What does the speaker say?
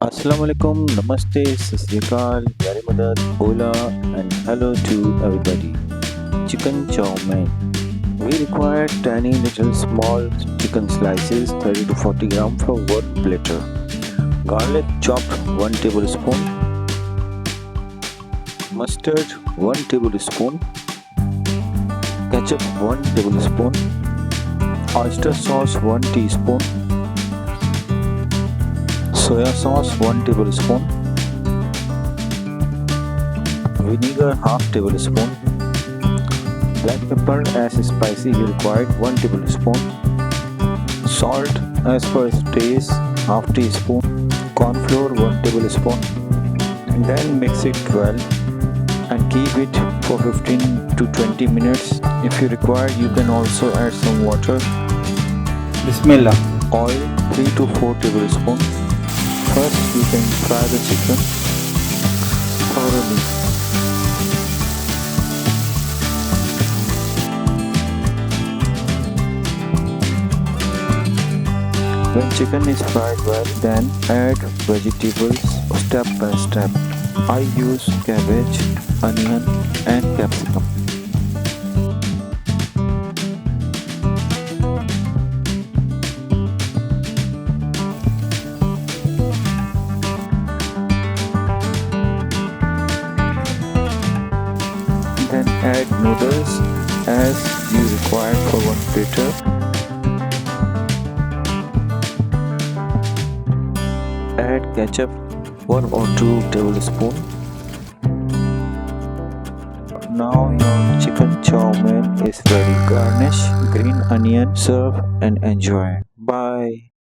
Assalamu alaikum, namaste, sasrikal, yare madad, hola, and hello to everybody. Chicken chow mein. We require tiny little small chicken slices, 30 to 40 gram for one platter. Garlic chopped 1 tablespoon. Mustard 1 tablespoon. Ketchup 1 tablespoon. Oyster sauce 1 teaspoon. Soya sauce 1 tablespoon. Vinegar half tablespoon. Black pepper as spicy you required 1 tablespoon. Salt as per taste half teaspoon. Corn flour 1 tablespoon. And then mix it well and keep it for 15 to 20 minutes. If you require, you can also add some water. Bismillah. Oil 3 to 4 tablespoons. First, you can fry the chicken thoroughly. When chicken is fried well, then add vegetables step by step. I use cabbage, onion, and capsicum. Then add noodles as you require for one platter. Add ketchup 1 or 2 tablespoons. Now your chicken chow mein is ready. Garnish green onion, serve and enjoy. Bye.